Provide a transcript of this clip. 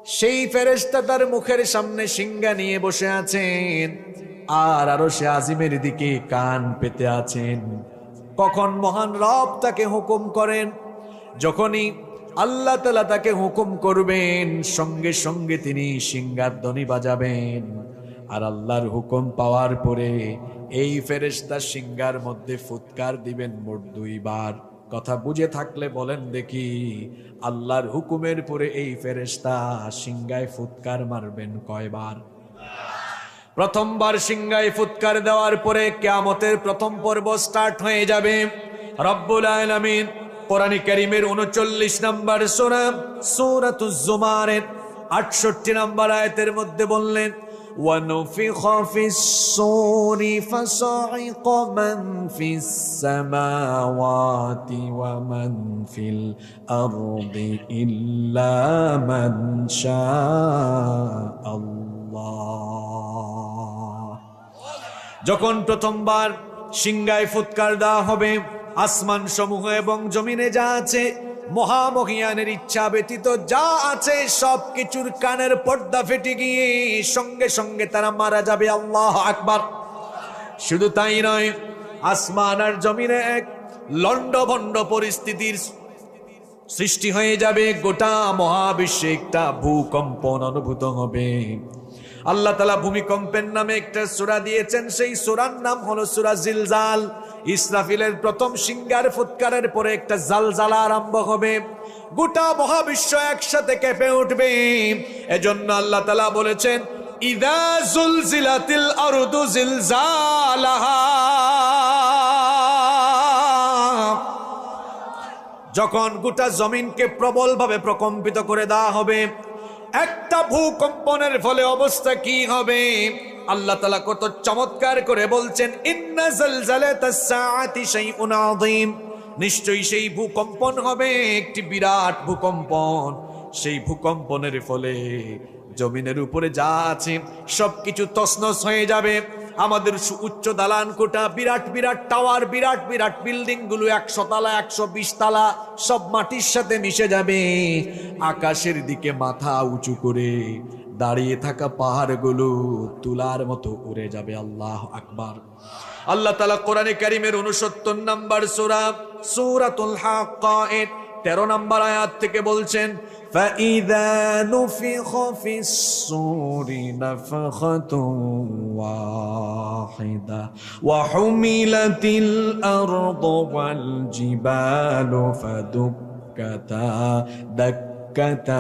সেই ফেরেশতা তার মুখের সামনে সিংহা নিয়ে বসে আছেন, আর আরশে আজিমের দিকে কান পেতে আছেন। কখন মহান রব তাকে হুকুম করেন, যখনই আল্লাহ তাআলা তাকে হুকুম করবেন, সঙ্গে সঙ্গে তিনি সিংহার ধ্বনি বাজাবেন। আর আল্লাহর হুকুম পাওয়ার পরে এই ফেরেশতা সিংহার মধ্যে ফুৎকার দিবেন মোট 2 বার। কথা বুঝে থাকলে বলেন দেখি, আল্লাহর হুকুমের পরে এই ফেরেশতা সিংহায় ফুৎকার মারবেন কয়বার? প্রথমবার সিংহায় ফুৎকার দেওয়ার পরে কিয়ামতের প্রথম পর্ব স্টার্ট হয়ে যাবে। রব্বুল আলামিন কোরআন কারীমের 39 নম্বর সূরা সূরাতুজ জুমারের 68 নম্বর আয়াতের মধ্যে বললেন, وَنُفِخَ فِي الصُّورِ فَصَعِقَ مَنْ فِي السَّمَاوَاتِ وَمَنْ فِي الْأَرْضِ إِلَّا مَنْ شَاءَ اللَّهُ। যখন প্রথমবার সিংহায় ফুৎকার দেওয়া হবে, আসমান সমূহ এবং জমিনে যা আছে, মহামহিয়ানের ইচ্ছা ব্যতীত যা আছে সবকিছুর কানের পর্দা ফেটে গিয়ে সঙ্গে সঙ্গে তারা মারা যাবে। আল্লাহু আকবার। শুধু তাই নয়, আসমান আর জমিনে এক লন্ডভন্ড পরিস্থিতির সৃষ্টি হয়ে যাবে। গোটা মহাবিশ্বে একটা ভূকম্পন অনুভূত হবে। আল্লাহ তাআলা ভূমিকম্পের নামে একটা সূরা দিয়েছেন, সেই সূরার নাম হলো সূরা জিলজাল। ইসরাফিলের প্রথম সিংহার ফুৎকারের পরে একটা জালজালা আরম্ভ হবে, গোটা মহাবিশ্ব একসাথে কেঁপে উঠবে। এজন্য আল্লাহ তাআলা বলেছেন, ইযা জুলজিলাতিল আরদু জিলজালাহা, যখন গোটা জমিনকে প্রবলভাবে প্রকম্পিত করে দেওয়া হবে। একটা ভূকম্পনের ফলে অবস্থা কি হবে আল্লাহ তাআলা কত চমৎকার করে বলছেন, ইন্না জালজালাতাস সাআতি শাইউন আযীম, নিশ্চয়ই সেই ভূকম্পন হবে একটি বিরাট ভূকম্পন। সেই ভূকম্পনের ফলে জমিনের উপরে যা আছে সবকিছু তছনছ হয়ে যাবে। আমাদের উচ্চ দালান কোঠা, বিরাট বিরাট টাওয়ার, বিরাট বিরাট বিল্ডিং গুলো 100 তলা 120 তলা সব মাটির সাথে মিশে যাবে। আকাশের দিকে মাথা উঁচু করে দাঁড়িয়ে থাকা পাহাড়গুলো তুলার মতো উড়ে যাবে। আল্লাহু আকবার। আল্লাহ তাআলা কোরআনে কারীমের 69 নম্বর সূরা সূরাতুল হাক্কা 13 নম্বর আয়াত থেকে বলছেন, فَإِذَا نُفِخَ فِي الصُّورِ نَفْخَةٌ وَاحِدَةٌ وَحُمِلَتِ الْأَرْضُ وَالْجِبَالُ فَدُكَّتَا دَكَّةً